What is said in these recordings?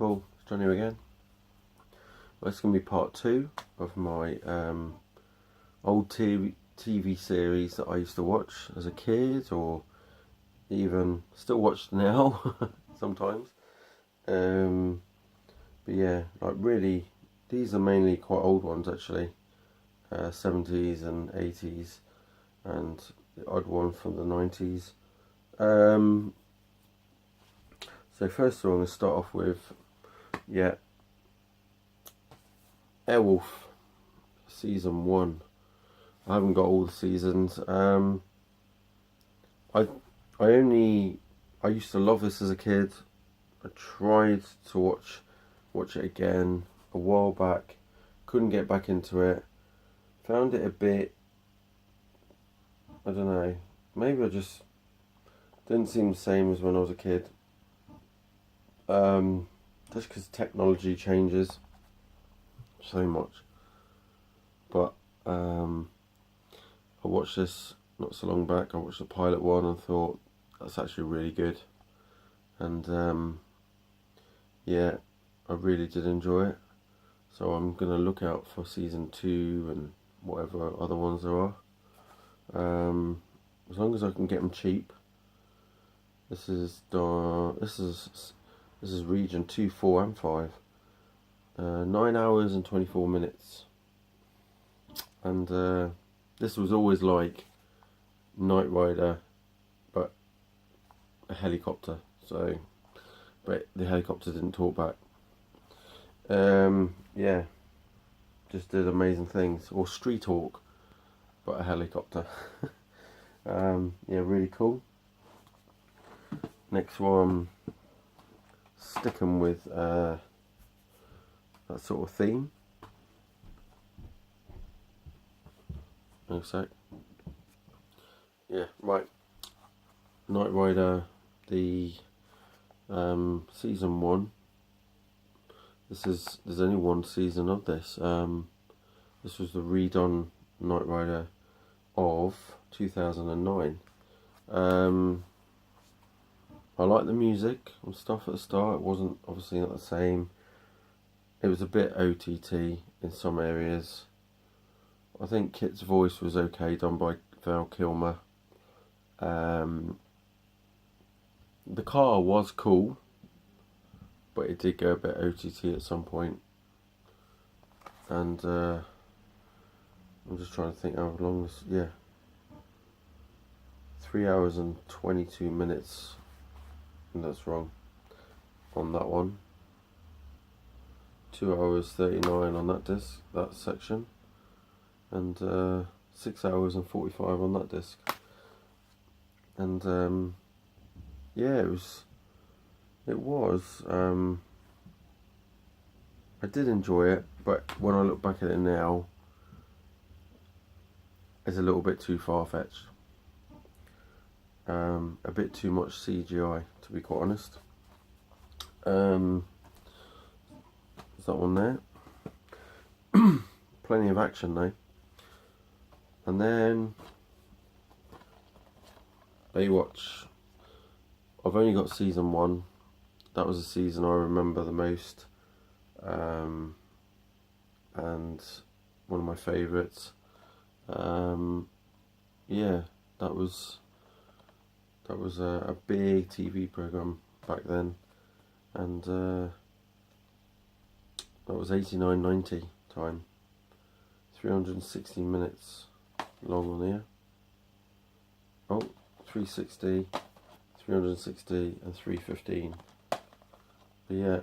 people, it's John here again. Well, it's going to be part 2 of my old TV series that I used to watch as a kid, or even still watch now sometimes. But yeah, like really, these are mainly quite old ones actually, 70s and 80s, and the odd one from the 90s. So first of all, I'm going to start off with, Airwolf season 1. I haven't got all the seasons. I used to love this as a kid. I tried to watch it again a while back. Couldn't get back into it. Found it a bit, I don't know, maybe I just didn't seem the same as when I was a kid. Just because technology changes so much. But I watched this not so long back. I watched the pilot one and thought that's actually really good. And yeah, I really did enjoy it. So I'm gonna look out for season 2 and whatever other ones there are. As long as I can get them cheap. This is region 2, 4 and 5. 9 hours and 24 minutes. And this was always like Knight Rider, but a helicopter. So, but the helicopter didn't talk back. Yeah, just did amazing things. Or Street Hawk, but a helicopter. Yeah, really cool. Next one, sticking with that sort of theme. Looks like, yeah, right. Knight Rider, the season 1. There's only one season of this. This was the redone Knight Rider of 2009. I like the music and stuff at the start. It wasn't obviously not the same. It was a bit OTT in some areas. I think Kit's voice was okay, done by Val Kilmer. The car was cool, but it did go a bit OTT at some point. And I'm just trying to think how long this. Yeah, 3 hours and 22 minutes. And that's wrong on that one. 2 hours 39 on that disc, that section, and 6 hours and 45 on that disc. And yeah, it was I did enjoy it, but when I look back at it now, it's a little bit too far-fetched. A bit too much CGI, to be quite honest. There's that one there. Plenty of action though. And then Baywatch. I've only got season 1. That was the season I remember the most, and one of my favourites. Yeah, that was a big TV programme back then, and that was 89.90 time. 360 minutes long on here. Oh, 360, 360 and 315. But yeah,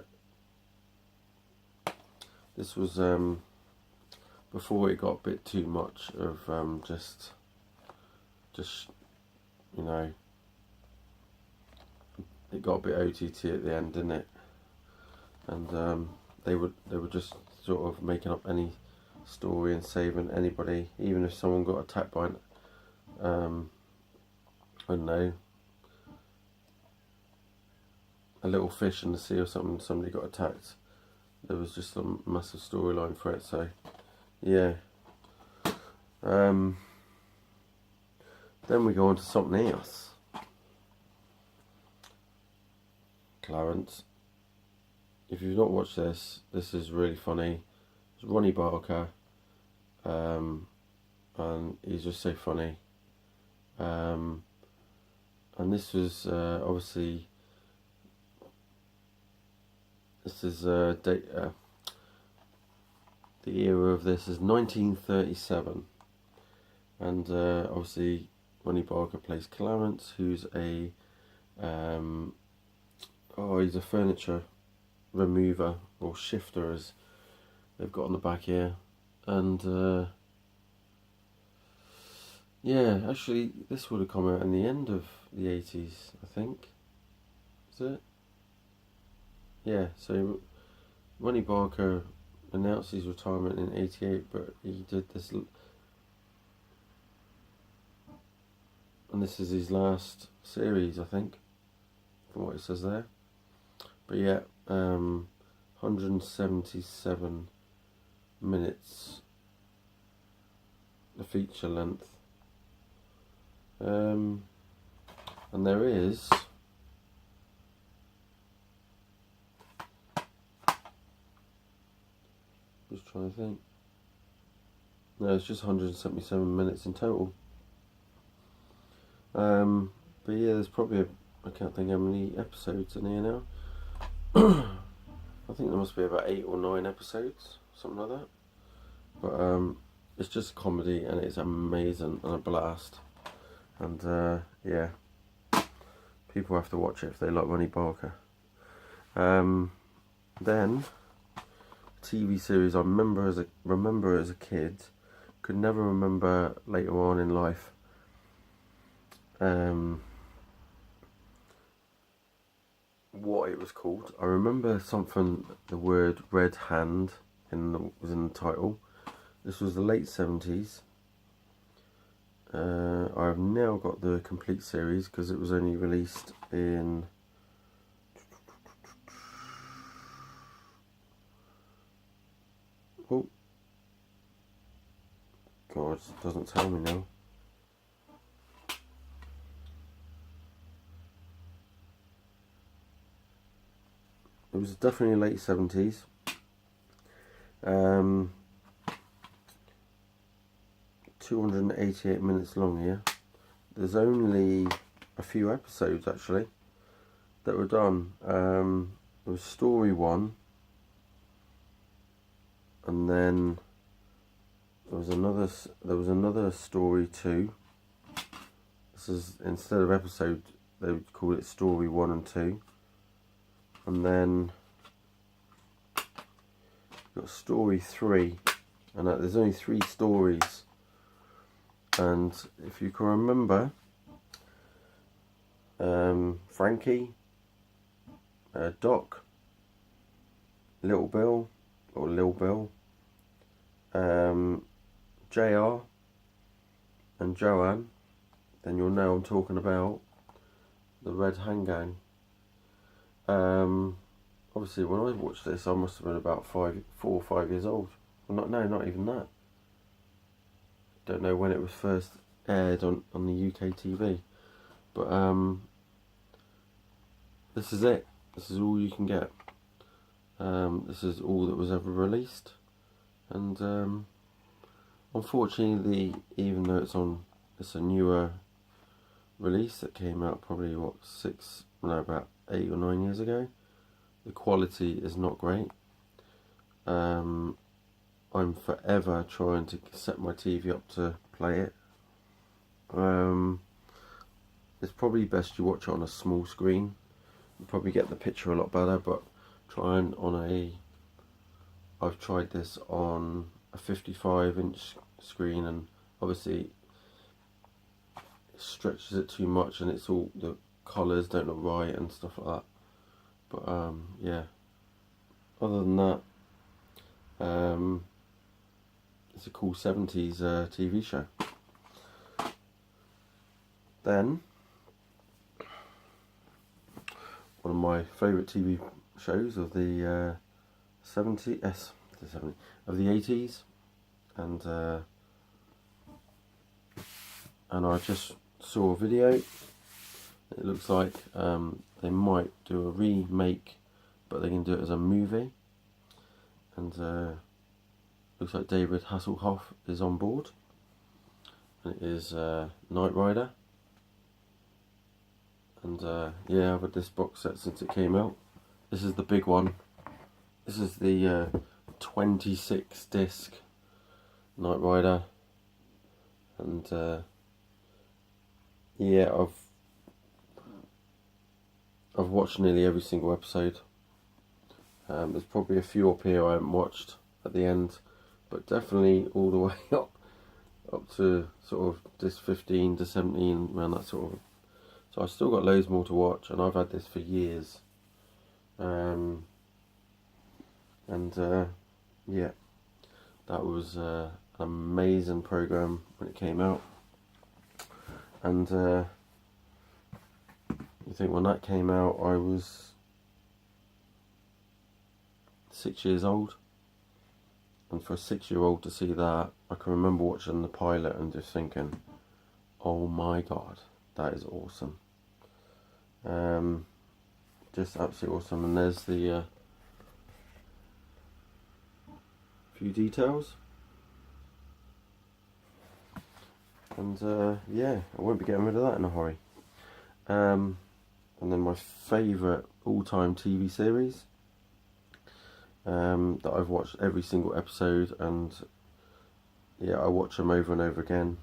this was before it got a bit too much of just you know, it got a bit OTT at the end, didn't it? And they were just sort of making up any story and saving anybody, even if someone got attacked by I don't know, a little fish in the sea or something, somebody got attacked. There was just a massive storyline for it. So yeah, then we go on to something else. Clarence, if you've not watched this is really funny. It's Ronnie Barker, and he's just so funny. And this was obviously, this is the era of this is 1937, and obviously Ronnie Barker plays Clarence, who's a he's a furniture remover or shifter, as they've got on the back here. And yeah, actually this would have come out in the end of the 80s, I think. Is it? Yeah, so Ronnie Barker announced his retirement in 88, but he did this, and this is his last series, I think, from what it says there. But yeah, 177 minutes, the feature length. And there is just trying to think. No, it's just 177 minutes in total. But yeah, there's probably I can't think how many episodes in here now. I think there must be about 8 or 9 episodes, something like that. But it's just comedy, and it's amazing and a blast. And yeah, people have to watch it if they like Ronnie Barker. Then TV series I remember as a kid, could never remember later on in life. What it was called. I remember something, the word Red Hand was in the title. This was the late 70s. I've now got the complete series because it was only released in oh god, it doesn't tell me now. It was definitely late 70s. 288 minutes long here. There's only a few episodes actually that were done. There was story 1, and then there was another story 2. This is, instead of episode, they would call it story 1 and 2. And then you've got story 3, and there's only 3 stories. And if you can remember, Frankie, Doc, Little Bill, or Lil Bill, JR, and Joanne, then you'll know I'm talking about the Red Hand Gang. Obviously when I watched this I must have been about 4 or 5 years old. Well, not even that. Don't know when it was first aired on the UK TV, but this is it. This is all you can get. This is all that was ever released, and unfortunately, even though it's a newer release that came out probably about 8 or 9 years ago, the quality is not great. I'm forever trying to set my TV up to play it. It's probably best you watch it on a small screen. You probably get the picture a lot better, but I've tried this on a 55-inch screen, and obviously it stretches it too much, and it's all, the colours don't look right and stuff like that. But yeah, other than that, it's a cool 70s TV show. Then, one of my favourite TV shows of the 80s, and I just saw a video. It looks like they might do a remake but they can do it as a movie. And looks like David Hasselhoff is on board. And it is Knight Rider. And yeah, I've had this box set since it came out. This is the big one. This is the 26 disc Knight Rider. And yeah, I've watched nearly every single episode. There's probably a few up here I haven't watched at the end, but definitely all the way up to sort of disc 15 to 17, around that sort of. So I've still got loads more to watch, and I've had this for years. Yeah, that was an amazing program when it came out. And you think when that came out, I was 6 years old, and for a 6-year-old to see that, I can remember watching the pilot and just thinking, oh my god, that is awesome. Just absolutely awesome. And there's the few details, and yeah, I won't be getting rid of that in a hurry. And then my favourite all-time TV series that I've watched every single episode, and yeah, I watch them over and over again.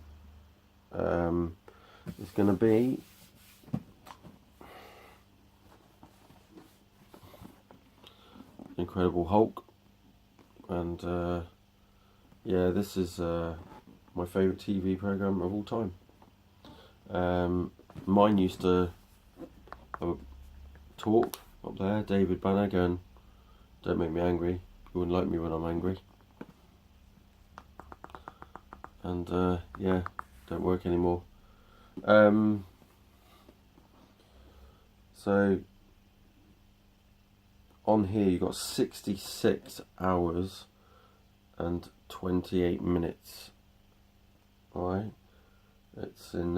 It's going to be Incredible Hulk, and yeah, this is my favourite TV programme of all time. Mine used to talk up there, David Banner, going, don't make me angry, you wouldn't like me when I'm angry. And yeah, don't work anymore. So on here you got 66 hours and 28 minutes. Alright, it's in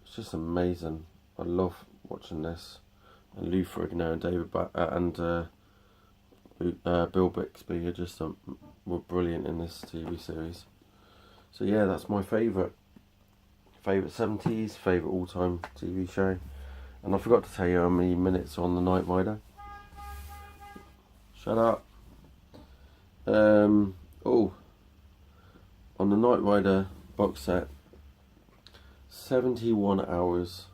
it's just amazing. I love watching this. And Lou Ferrigno and Bill Bixby are just were brilliant in this TV series. So yeah, that's my favourite 70s, favourite all-time TV show. And I forgot to tell you how many minutes are on the Knight Rider. Shut up. Oh, on the Knight Rider box set, 71 hours,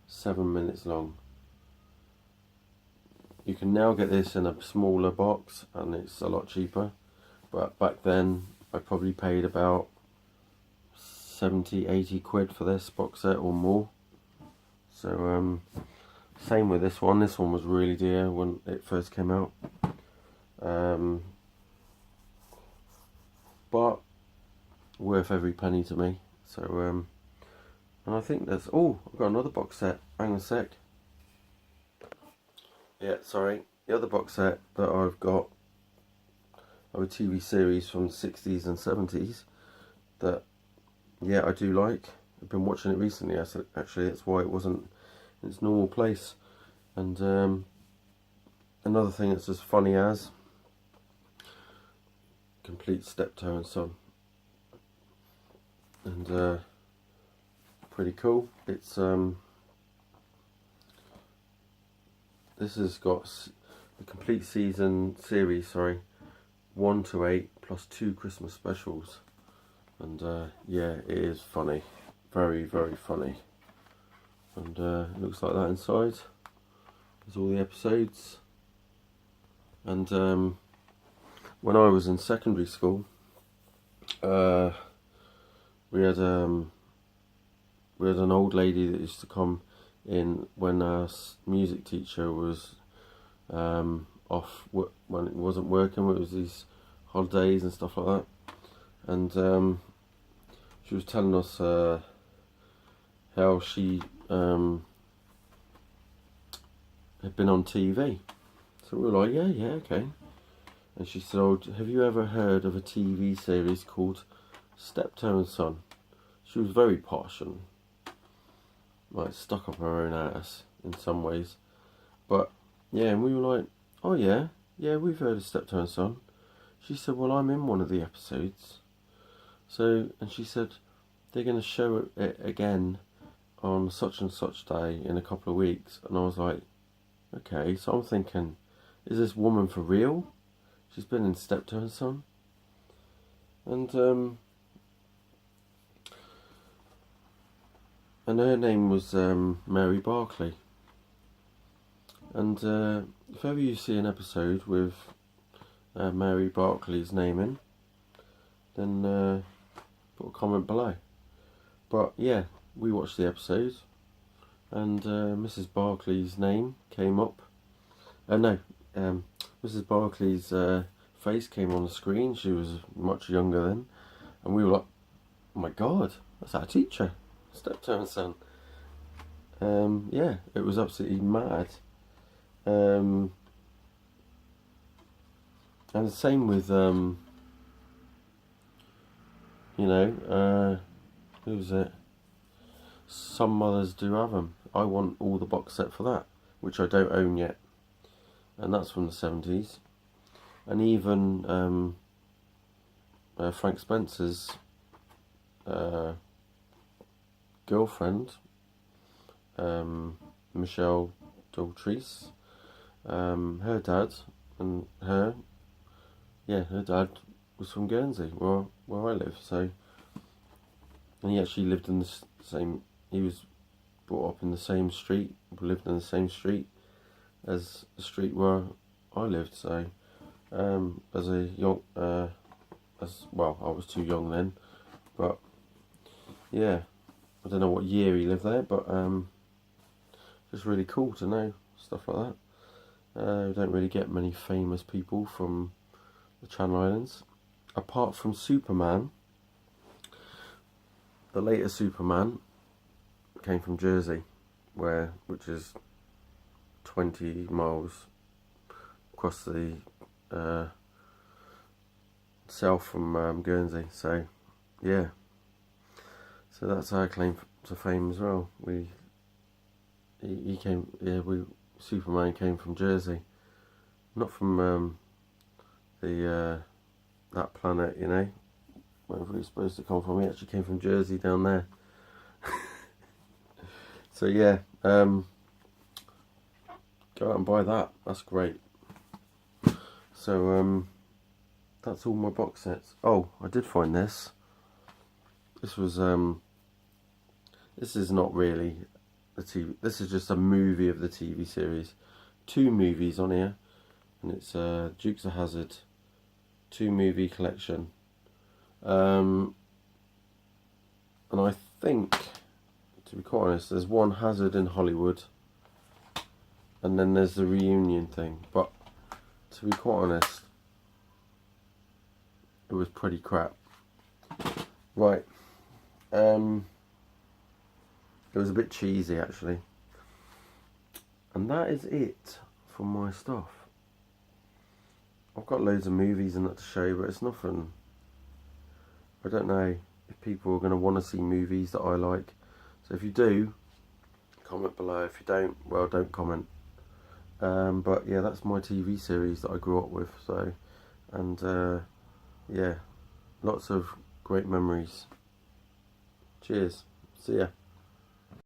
7 minutes long. You can now get this in a smaller box, and it's a lot cheaper. But back then, I probably paid about 70, 80 quid for this box set or more. So same with this one. This one was really dear when it first came out. But worth every penny to me. So and I think there's, oh, I've got another box set. Hang on a sec. Yeah, sorry. The other box set that I've got of a TV series from the 60s and 70s that, yeah, I do like. I've been watching it recently. Actually, that's why it wasn't in its normal place. And another thing that's as funny as Complete Steptoe and Son. And pretty cool. It's this has got the complete season series, sorry, 1 to 8 plus 2 Christmas specials. And yeah, it is funny, very, very funny. And it looks like that inside. There's all the episodes. And when I was in secondary school, we had an old lady that used to come in when our music teacher was off, when it wasn't working, when it was these holidays and stuff like that. And she was telling us how she had been on TV. So we were like, yeah, okay. And she said, oh, have you ever heard of a TV series called Steptoe and Son? She was very posh and like stuck up her own ass in some ways. But yeah, and we were like, oh yeah, we've heard of Steptoe and Son. She said, well, I'm in one of the episodes. So, and she said, they're going to show it again on such and such day in a couple of weeks. And I was like, okay. So I'm thinking, is this woman for real? She's been in Steptoe and Son. And her name was Mary Barclay. And if ever you see an episode with Mary Barclay's name in, then put a comment below. But yeah, we watched the episode, and Mrs. Barclay's name came up. Mrs. Barclay's face came on the screen. She was much younger then, and we were like, oh my god, that's our teacher, Steptoe and Son. Yeah, it was absolutely mad. And the same with who was it? Some Mothers Do Have 'Em. I want all the box set for that, which I don't own yet, and that's from the 70s. And even Frank Spencer's girlfriend, Michelle Daltrece, her dad and her dad was from Guernsey, where I live. So, and he actually lived in the same. He was brought up in the same street, lived in the same street as the street where I lived. So, as a young, I was too young then, but yeah, I don't know what year he lived there, but it's really cool to know stuff like that. We don't really get many famous people from the Channel Islands, apart from Superman. The later Superman came from Jersey, which is 20 miles across the south from Guernsey. So yeah, so that's our claim to fame as well. Superman came from Jersey, not from that planet, wherever he's supposed to come from. He actually came from Jersey down there. So yeah, go out and buy that. That's great. So that's all my box sets. Oh, I did find this. This was this is not really the TV. This is just a movie of the TV series. 2 movies on here, and it's Dukes of Hazzard 2 movie collection. And I think, to be quite honest, there's one Hazard in Hollywood, and then there's the reunion thing. But to be quite honest, it was pretty crap. Right. It was a bit cheesy actually. And that is it for my stuff. I've got loads of movies and that to show you, but it's nothing. I don't know if people are going to want to see movies that I like. So if you do, comment below. If you don't, well, don't comment. But yeah, that's my TV series that I grew up with. So, and yeah, lots of great memories. Cheers. See ya.